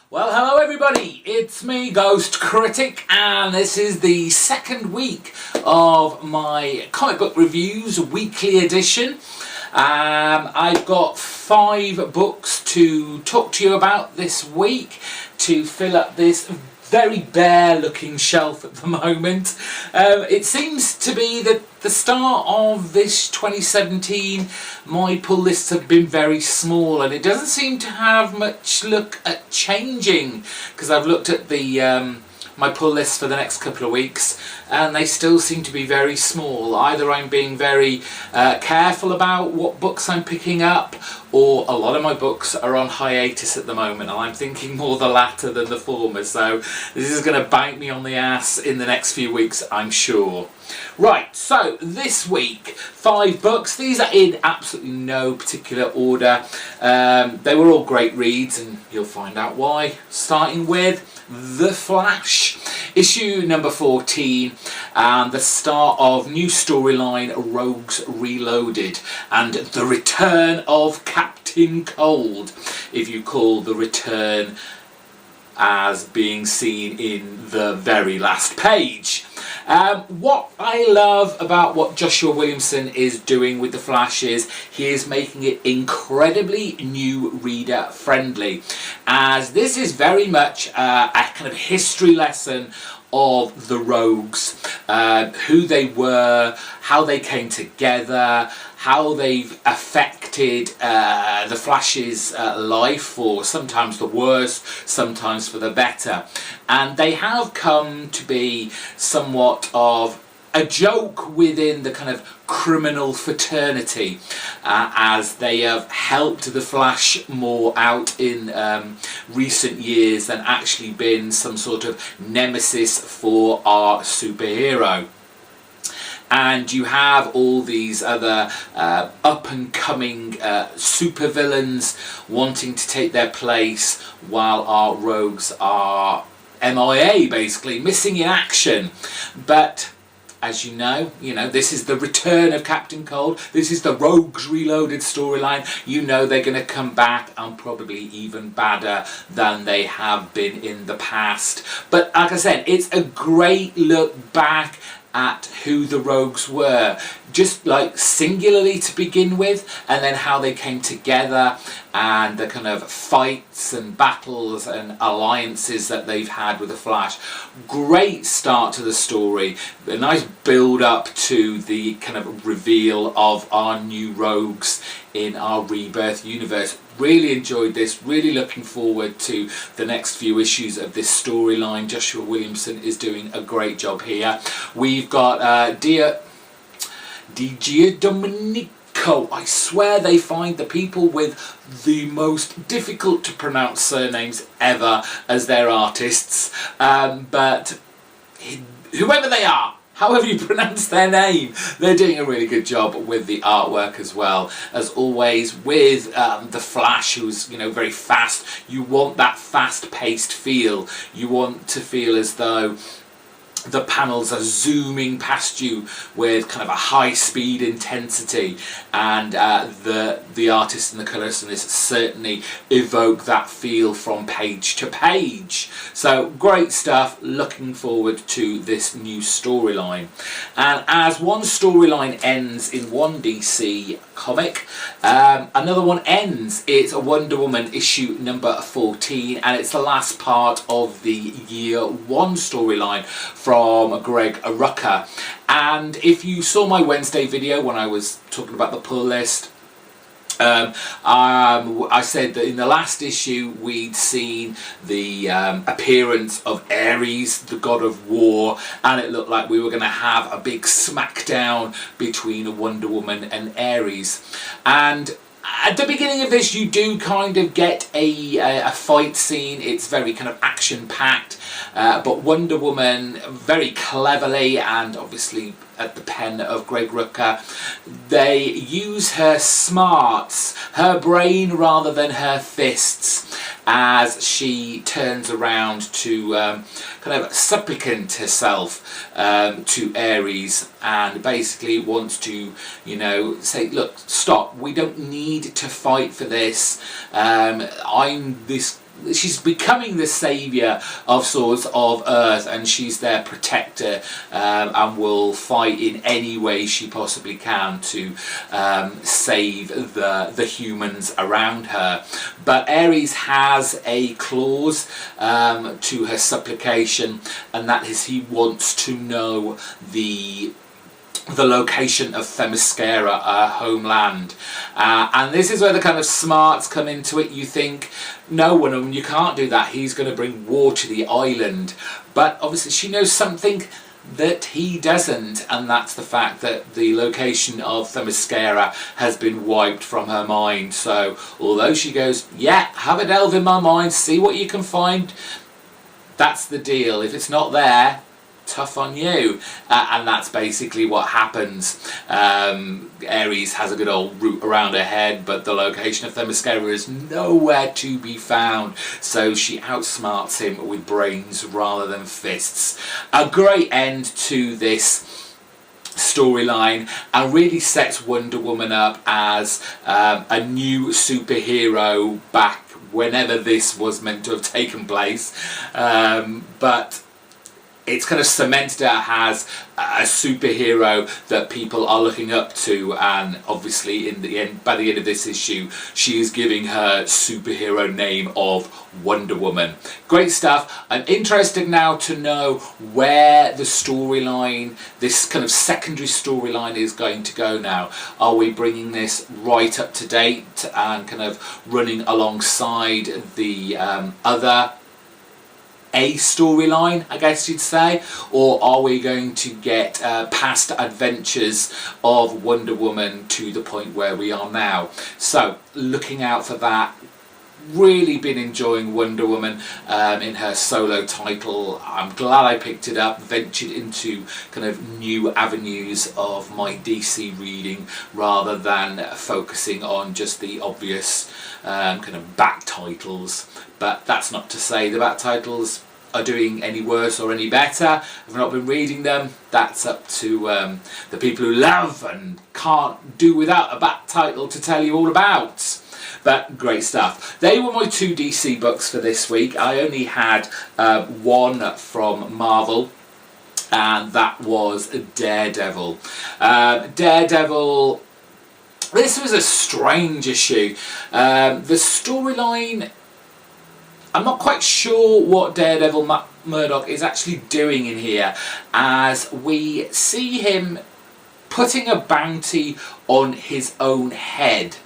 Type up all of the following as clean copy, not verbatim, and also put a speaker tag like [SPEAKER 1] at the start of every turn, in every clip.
[SPEAKER 1] Well, hello everybody, it's me, GhostCritic, and this is the second week of my comic book reviews weekly edition. I've got 5 books to talk to you about this week to fill up this very bare looking shelf at the moment. It seems to be that the start of this 2017 my pull lists have been very small, and it doesn't seem to have much look at changing, because I've looked at the my pull list for the next couple of weeks and they still seem to be very small. Either I'm being very careful about what books I'm picking up, or a lot of my books are on hiatus at the moment, and I'm thinking more the latter than the former, so this is going to bite me on the ass in the next few weeks, I'm sure. Right, so this week 5 books. These are in absolutely no particular order. They were all great reads and you'll find out why. Starting with The Flash, issue number 14, and the start of new storyline Rogues Reloaded and the return of Captain Cold, if you call the return as being seen in the very last page. What I love about what Joshua Williamson is doing with The Flash is he is making it incredibly new reader friendly, as this is very much a kind of history lesson of the Rogues, who they were, how they came together, how they've affected the Flash's life, for sometimes the worse, sometimes for the better. And they have come to be somewhat of a joke within the kind of criminal fraternity, as they have helped the Flash more out in recent years than actually been some sort of nemesis for our superhero. And you have all these other up-and-coming supervillains wanting to take their place, while our rogues are MIA, basically missing in action. But as you know, this is the return of Captain Cold. This is the Rogues Reloaded storyline. You know they're going to come back, and probably even badder than they have been in the past. But like I said, it's a great look back at who the Rogues were, just like singularly to begin with, and then how they came together, and the kind of fights and battles and alliances that they've had with the Flash. Great start to the story, a nice build up to the kind of reveal of our new Rogues in our Rebirth universe. Really enjoyed this, really looking forward to the next few issues of this storyline. Joshua Williamson is doing a great job here. We've got Di Giandomenico. I swear they find the people with the most difficult to pronounce surnames ever as their artists, but whoever they are, however you pronounce their name, they're doing a really good job with the artwork as well. As always with the Flash, who's very fast, you want that fast-paced feel. You want to feel as though the panels are zooming past you with kind of a high-speed intensity, and the artist and the colourist in this certainly evoke that feel from page to page. So great stuff, looking forward to this new storyline. And as one storyline ends in one DC comic, another one ends. It's a Wonder Woman issue number 14, and it's the last part of the year 1 storyline from Greg Rucka. And if you saw my Wednesday video when I was talking about the pull list, I said that in the last issue we'd seen the appearance of Ares, the god of war, and it looked like we were going to have a big smackdown between Wonder Woman and Ares. And at the beginning of this, you do kind of get a fight scene. It's very kind of action-packed, but Wonder Woman, very cleverly, and obviously at the pen of Greg Rucka, they use her smarts, her brain rather than her fists, as she turns around to kind of supplicant herself to Aries, and basically wants to, you know, say, look, stop, we don't need to fight for this. She's becoming the saviour of sorts of Earth, and she's their protector, and will fight in any way she possibly can to save the humans around her. But Ares has a clause to her supplication, and that is he wants to know the location of Themyscira, her homeland. And this is where the kind of smarts come into it. You think, no, one, you can't do that, he's going to bring war to the island. But obviously she knows something that he doesn't, and that's the fact that the location of Themyscira has been wiped from her mind. So although she goes, yeah, have a delve in my mind, see what you can find, that's the deal. If it's not there, tough on you. And that's basically what happens. Ares has a good old route around her head, but the location of Themyscira is nowhere to be found, so she outsmarts him with brains rather than fists. A great end to this storyline, and really sets Wonder Woman up as a new superhero back whenever this was meant to have taken place. But it's kind of cemented her as a superhero that people are looking up to, and obviously in the end, by the end of this issue, she is giving her superhero name of Wonder Woman. Great stuff. I'm interested now to know where the storyline, this kind of secondary storyline, is going to go now. Are we bringing this right up to date and kind of running alongside the other a storyline, I guess you'd say, or are we going to get past adventures of Wonder Woman to the point where we are now? So looking out for that. Really been enjoying Wonder Woman in her solo title. I'm glad I picked it up, ventured into kind of new avenues of my DC reading rather than focusing on just the obvious kind of back titles. But that's not to say the back titles are doing any worse or any better. I've not been reading them. That's up to the people who love and can't do without a back title to tell you all about. But great stuff. They were my two DC books for this week. I only had one from Marvel, and that was Daredevil. Daredevil, this was a strange issue. The storyline, I'm not quite sure what Daredevil Matt Murdock is actually doing in here, as we see him putting a bounty on his own head.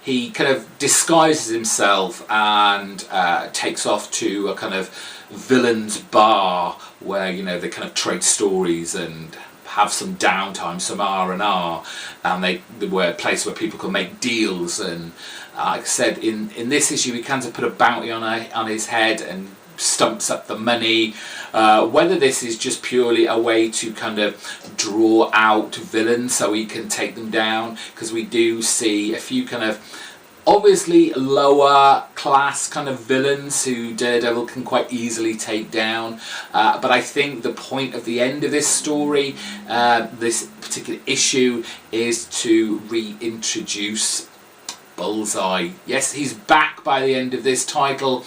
[SPEAKER 1] He kind of disguises himself and takes off to a kind of villain's bar where, you know, they kind of trade stories and have some downtime, some R&R, and they were a place where people can make deals. And like I said, in this issue, he kind of put a bounty on his head and stumps up the money. Whether this is just purely a way to kind of draw out villains so he can take them down, because we do see a few kind of obviously lower class kind of villains who Daredevil can quite easily take down, but I think the point of the end of this story, this particular issue, is to reintroduce Bullseye. Yes, he's back by the end of this title.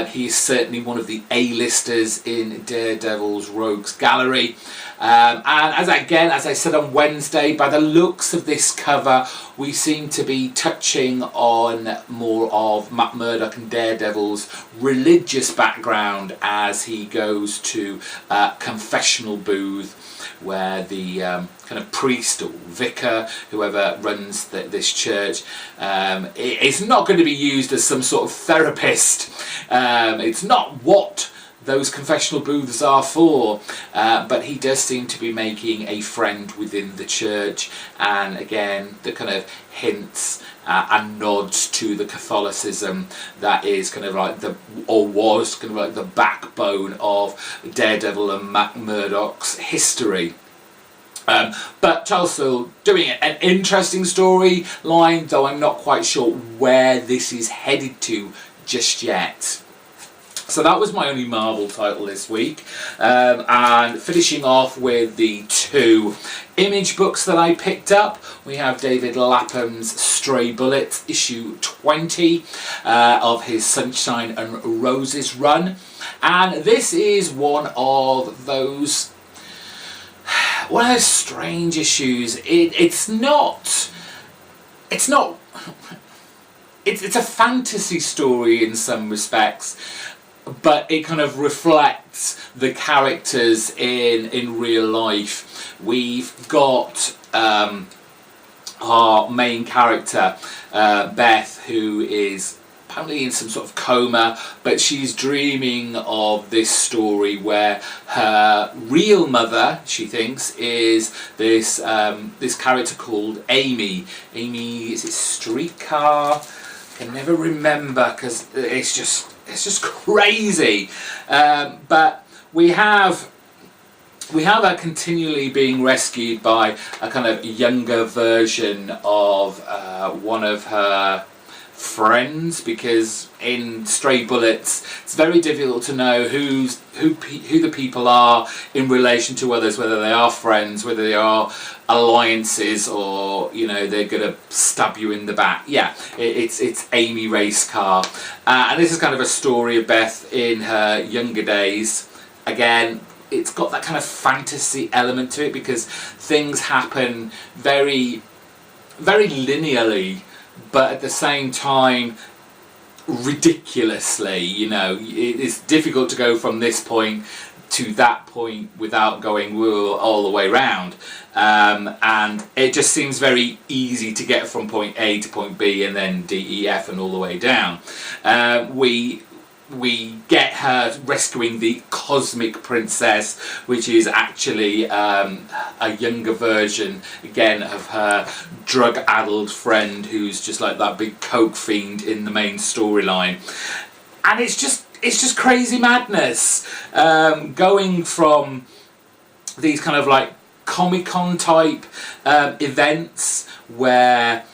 [SPEAKER 1] He's certainly one of the A-listers in Daredevil's Rogues Gallery. And as I said on Wednesday, by the looks of this cover, we seem to be touching on more of Matt Murdock and Daredevil's religious background as he goes to a confessional booth where the kind of priest or vicar, whoever runs this church, is not going to be used as some sort of therapist. It's not what those confessional booths are for, but he does seem to be making a friend within the church, and again the kind of hints and nods to the Catholicism that is kind of like was kind of like the backbone of Daredevil and Matt Murdock's history. But Charles Soule doing an interesting storyline, though I'm not quite sure where this is headed to just yet. So that was my only Marvel title this week, and finishing off with the 2 Image books that I picked up. We have David Lapham's Stray Bullets, issue 20 of his Sunshine and Roses run, and this is one of those strange issues. It's a fantasy story in some respects, but it kind of reflects the characters in real life. We've got our main character, Beth, who is apparently in some sort of coma, but she's dreaming of this story where her real mother, she thinks, is this this character called Amy. Amy, is it Streetcar? I can never remember because it's just crazy. But we have her continually being rescued by a kind of younger version of one of her friends, because in Stray Bullets it's very difficult to know who the people are in relation to others, whether they are friends, whether they are alliances, or they're gonna stab you in the back. It's Amy Racecar, and this is kind of a story of Beth in her younger days. Again, it's got that kind of fantasy element to it because things happen very, very linearly, but at the same time ridiculously. It's difficult to go from this point to that point without going all the way round, and it just seems very easy to get from point A to point B and then D, E, F and all the way down. We get her rescuing the Cosmic Princess, which is actually a younger version again of her drug-addled friend, who's just like that big coke fiend in the main storyline. And it's just crazy madness, going from these kind of like Comic-Con type events where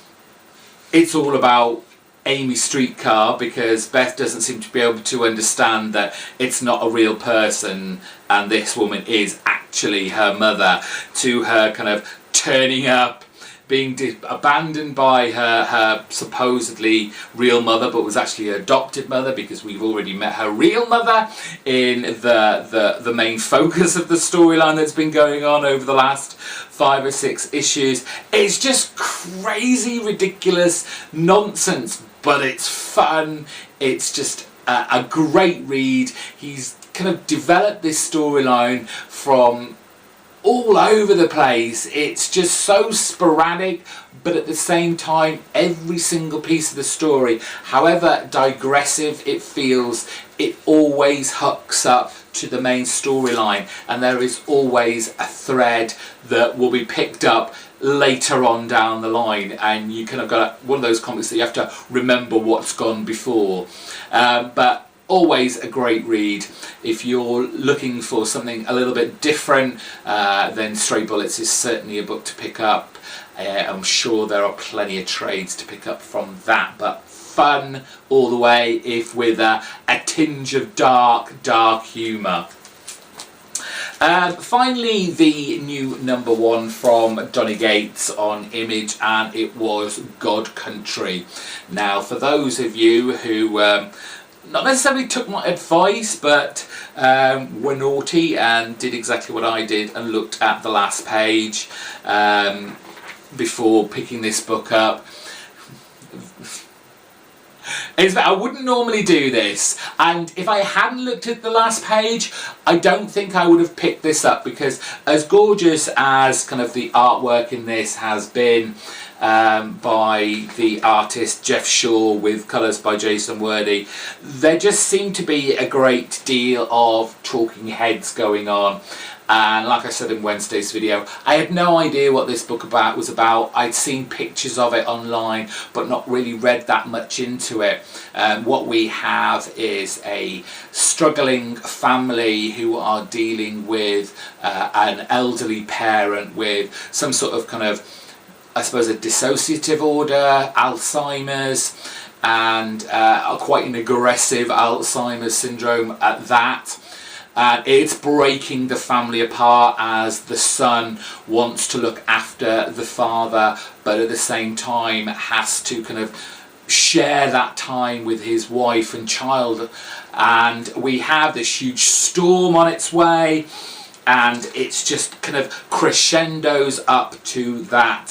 [SPEAKER 1] it's all about Amy Streetcar, because Beth doesn't seem to be able to understand that it's not a real person and this woman is actually her mother, to her kind of turning up, being abandoned by her supposedly real mother, but was actually her adopted mother, because we've already met her real mother in the main focus of the storyline that's been going on over the last 5 or 6 issues. It's just crazy, ridiculous nonsense, but it's fun. It's just a great read. He's kind of developed this storyline from all over the place. It's just so sporadic, but at the same time every single piece of the story, however digressive it feels, it always hooks up to the main storyline, and there is always a thread that will be picked up later on down the line, and you kind of got one of those comics that you have to remember what's gone before, but always a great read. If you're looking for something a little bit different, then Stray Bullets is certainly a book to pick up. I'm sure there are plenty of trades to pick up from that, but fun all the way, if with a tinge of dark humour. Finally, the new #1 from Donny Gates on Image, and it was God Country. Now, for those of you who not necessarily took my advice, but were naughty and did exactly what I did and looked at the last page before picking this book up. I wouldn't normally do this, and if I hadn't looked at the last page, I don't think I would have picked this up, because as gorgeous as kind of the artwork in this has been by the artist Jeff Shaw with colours by Jason Wordy, there just seemed to be a great deal of talking heads going on. And like I said in Wednesday's video, I had no idea what this book was about. I'd seen pictures of it online, but not really read that much into it. What we have is a struggling family who are dealing with an elderly parent with some sort of kind of, I suppose, a dissociative order, Alzheimer's, and quite an aggressive Alzheimer's syndrome at that. And it's breaking the family apart as the son wants to look after the father, but at the same time has to kind of share that time with his wife and child. And we have this huge storm on its way, and it's just kind of crescendos up to that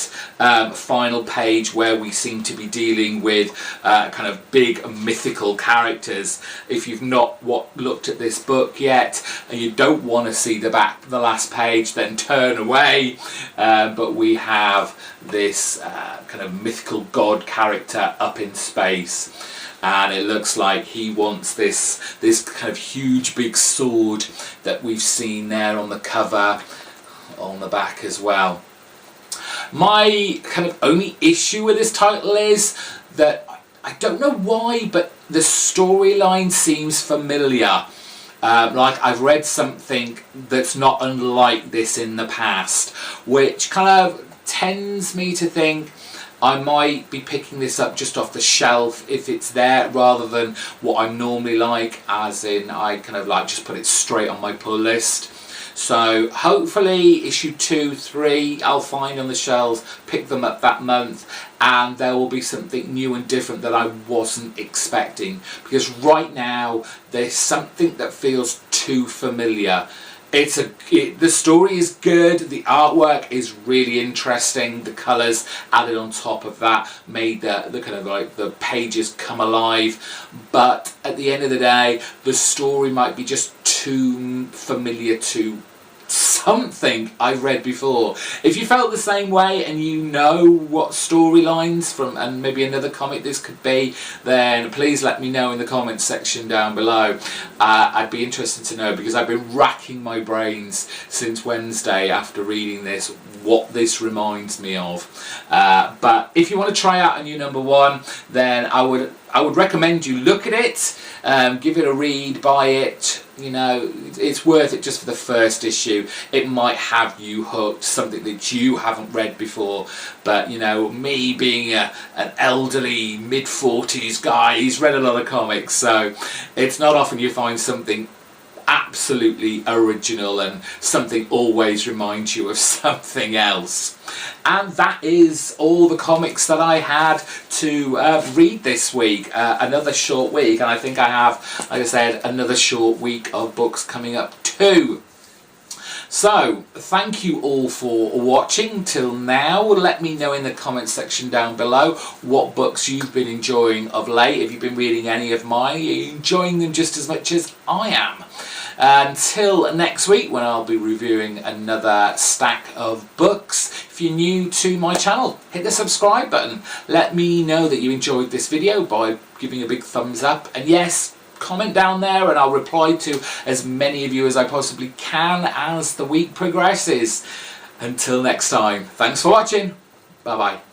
[SPEAKER 1] final page where we seem to be dealing with kind of big mythical characters. If you've not looked at this book yet and you don't want to see the last page, then turn away. But we have this kind of mythical god character up in space. And it looks like he wants this kind of huge big sword that we've seen there on the cover, on the back as well. My kind of only issue with this title is that I don't know why, but the storyline seems familiar. Like I've read something that's not unlike this in the past, which kind of tends me to think I might be picking this up just off the shelf if it's there, rather than what I'm normally like, as in I kind of like just put it straight on my pull list. So hopefully issue 2, 3 I'll find on the shelves, pick them up that month, and there will be something new and different that I wasn't expecting, because right now there's something that feels too familiar. The story is good, the artwork is really interesting, the colours added on top of that made the kind of like the pages come alive, but at the end of the day the story might be just too familiar to something I've read before. If you felt the same way and you know what storylines from and maybe another comic this could be, then please let me know in the comments section down below. I'd be interested to know, because I've been racking my brains since Wednesday after reading this what this reminds me of. But if you want to try out a new number 1, then I would recommend you look at it, give it a read, buy it. You know, it's worth it just for the first issue. It might have you hooked, something that you haven't read before. But you know, me being an elderly mid-40s guy, he's read a lot of comics, so it's not often you find something absolutely original and something always reminds you of something else. And that is all the comics that I had to read this week. Another short week, and I think I have, like I said, another short week of books coming up too. So, thank you all for watching till now. Let me know in the comments section down below what books you've been enjoying of late. If you've been reading any of mine, are you enjoying them just as much as I am? Until next week, when I'll be reviewing another stack of books. If you're new to my channel, hit the subscribe button. Let me know that you enjoyed this video by giving a big thumbs up. And yes, comment down there and I'll reply to as many of you as I possibly can as the week progresses. Until next time, thanks for watching. Bye bye.